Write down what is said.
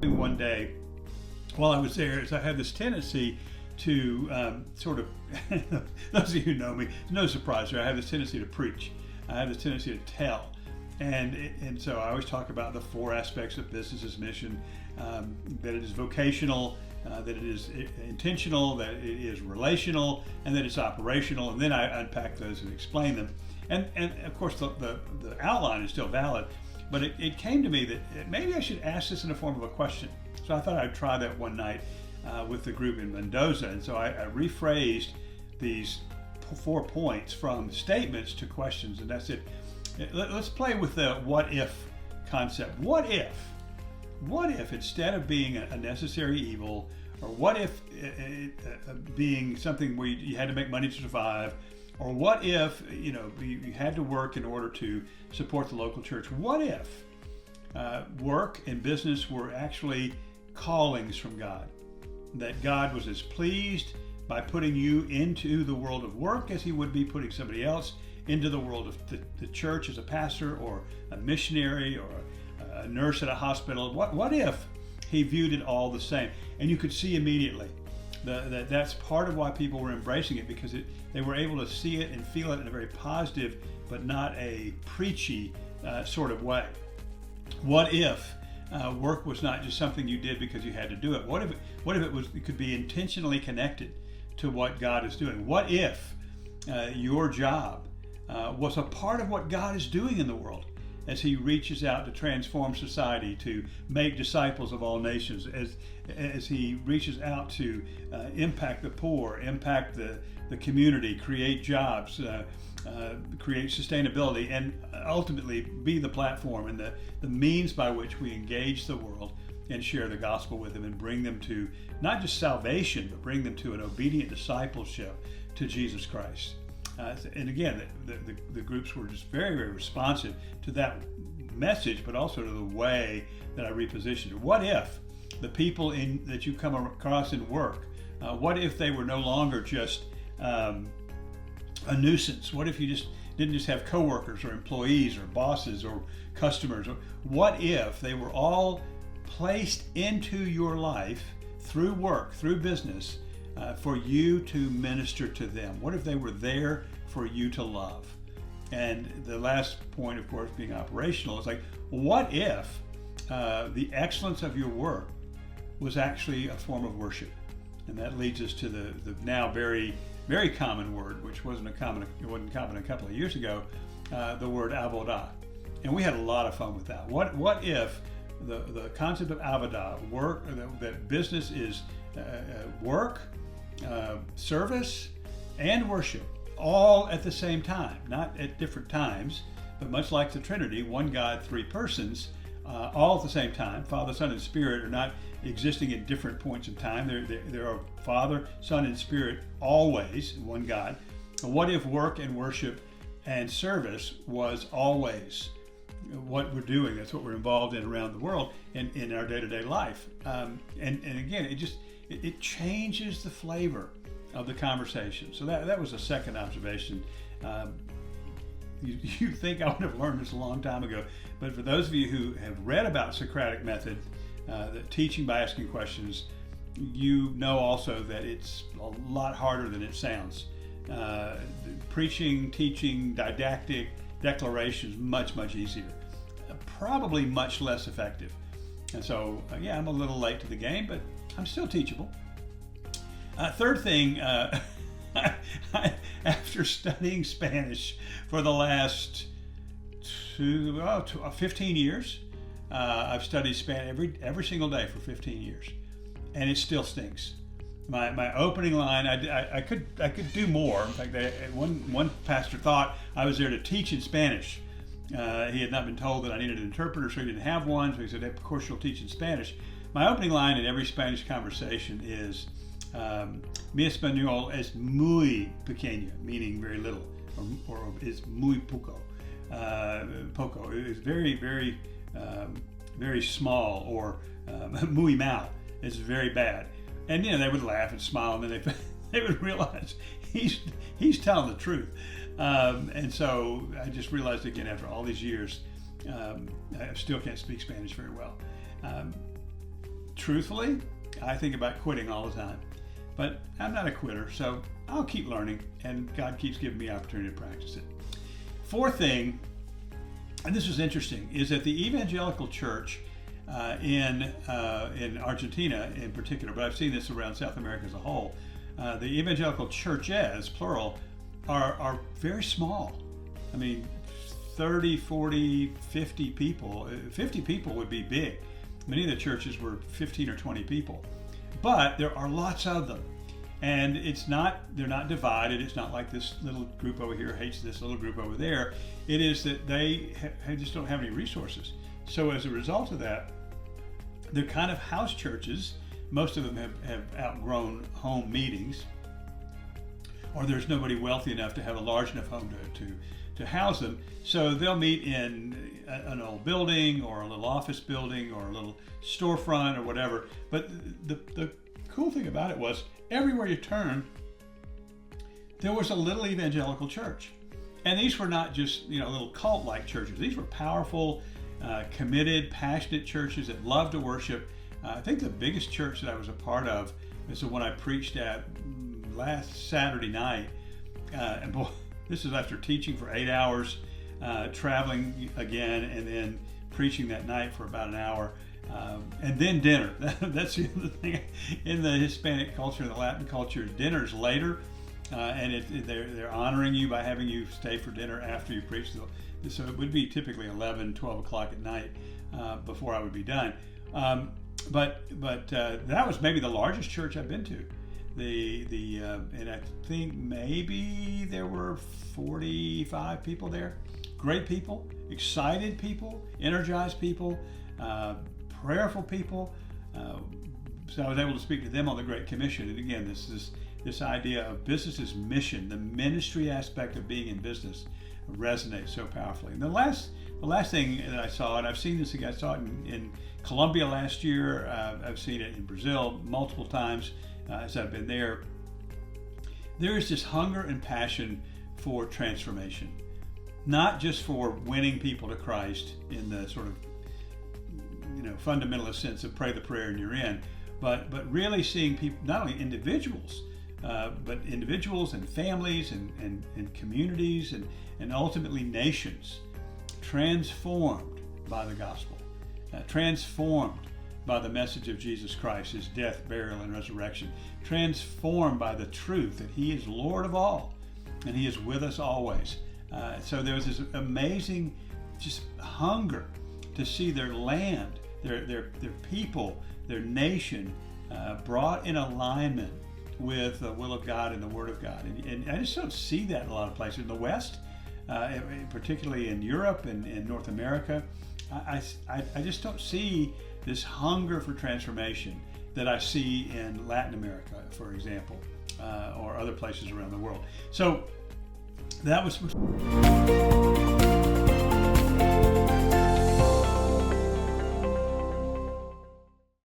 One day while I was there is I had this tendency to sort of, those of you who know me, no surprise there, I have this tendency to preach. I have this tendency to tell. And so I always talk about the four aspects of business as mission, that it is vocational, that it is intentional, that it is relational, and that it's operational. And then I unpack those and explain them. And of course the outline is still valid, but it came to me that maybe I should ask this in the form of a question. So I thought I'd try that one night with the group in Mendoza. And so I rephrased these 4 points from statements to questions, and that's it. Let's play with the what if concept. What if instead of being a necessary evil, or what if being something where you had to make money to survive, or what if you had to work in order to support the local church? What if work and business were actually callings from God? That God was as pleased by putting you into the world of work as he would be putting somebody else into the world of the church as a pastor or a missionary or a nurse at a hospital. What if he viewed it all the same? And you could see immediately that's part of why people were embracing it, because they were able to see it and feel it in a very positive but not a preachy sort of way. What if work was not just something you did because you had to do it? What if it could be intentionally connected to what God is doing? What if your job was a part of what God is doing in the world as he reaches out to transform society, to make disciples of all nations, as he reaches out to impact the poor, impact the community, create jobs, create sustainability, and ultimately be the platform and the means by which we engage the world and share the gospel with them and bring them to not just salvation, but bring them to an obedient discipleship to Jesus Christ. And again, the groups were just very, very responsive to that message, but also to the way that I repositioned it. What if the people that you come across in work, what if they were no longer just a nuisance? What if you didn't just have coworkers or employees or bosses or customers? What if they were all placed into your life through work, through business, for you to minister to them? What if they were there for you to love? And the last point, of course, being operational, is like, what if the excellence of your work was actually a form of worship? And that leads us to the now very, very common word, which wasn't common a couple of years ago, the word avodah. And we had a lot of fun with that. What if the concept of avodah, work, that business is work, service, and worship, all at the same time, not at different times, but much like the Trinity, one God, three persons, all at the same time. Father, Son, and Spirit are not existing at different points in time. There are Father, Son, and Spirit always, one God. What if work and worship and service was always what we're doing? That's what we're involved in around the world and in our day-to-day life. And again, it changes the flavor of the conversation. So that was a second observation. You think I would have learned this a long time ago, but for those of you who have read about Socratic method, the teaching by asking questions, you know also that it's a lot harder than it sounds. Preaching, teaching, didactic, declarations, much, much easier. Probably much less effective. And so, I'm a little late to the game, but I'm still teachable. Third thing, after studying Spanish for the last 15 years, I've studied Spanish every single day for 15 years, and it still stinks. My opening line, I could do more. In fact, one pastor thought I was there to teach in Spanish. He had not been told that I needed an interpreter, so he didn't have one. So he said, "Of course, you'll teach in Spanish." My opening line in every Spanish conversation is, "Mi español es muy pequeño," meaning very little, or is muy poco. Poco is very, very, very small, or muy mal is very bad. And they would laugh and smile, and then they would realize he's telling the truth. And so I just realized again, after all these years, I still can't speak Spanish very well. truthfully, I think about quitting all the time. But I'm not a quitter, so I'll keep learning, and God keeps giving me opportunity to practice it. Fourth thing, and this was interesting, is that the evangelical church in Argentina in particular, but I've seen this around South America as a whole, the evangelical churches, plural, are very small. I mean, 30, 40, 50 people. 50 people would be big. Many of the churches were 15 or 20 people. But there are lots of them. And they're not divided. It's not like this little group over here hates this little group over there. It is that they just don't have any resources. So as a result of that, they're kind of house churches. Most of them have outgrown home meetings, or there's nobody wealthy enough to have a large enough home to house them. So they'll meet in an old building or a little office building or a little storefront or whatever. But the cool thing about it was everywhere you turn, there was a little evangelical church. And these were not just little cult-like churches. These were powerful, committed, passionate churches that loved to worship. I think the biggest church that I was a part of is the one I preached at last Saturday night. And boy, this is after teaching for 8 hours, traveling again, and then preaching that night for about an hour, and then dinner. That's the other thing in the Hispanic culture, the Latin culture. Dinner's later, and they're honoring you by having you stay for dinner after you preach. So it would be typically 11, 12 o'clock at night before I would be done. But that was maybe the largest church I've been to. And I think maybe there were 45 people there. Great people, excited people, energized people, prayerful people. So I was able to speak to them on the Great Commission. And again, this idea of business's mission, the ministry aspect of being in business, resonates so powerfully. And the last thing that I saw, and I've seen this again, I saw it in Colombia last year. I've seen it in Brazil multiple times. As I've been there, there is this hunger and passion for transformation, not just for winning people to Christ in the sort of fundamentalist sense of pray the prayer and you're in, but really seeing people, not only individuals, but individuals and families and communities and ultimately nations transformed by the gospel, transformed by the message of Jesus Christ, his death, burial, and resurrection, transformed by the truth that he is Lord of all, and he is with us always. So there was this amazing just hunger to see their land, their people, their nation brought in alignment with the will of God and the Word of God. And I just don't see that in a lot of places. In the West, particularly in Europe and in North America, I just don't see this hunger for transformation that I see in Latin America, for example, or other places around the world. So that was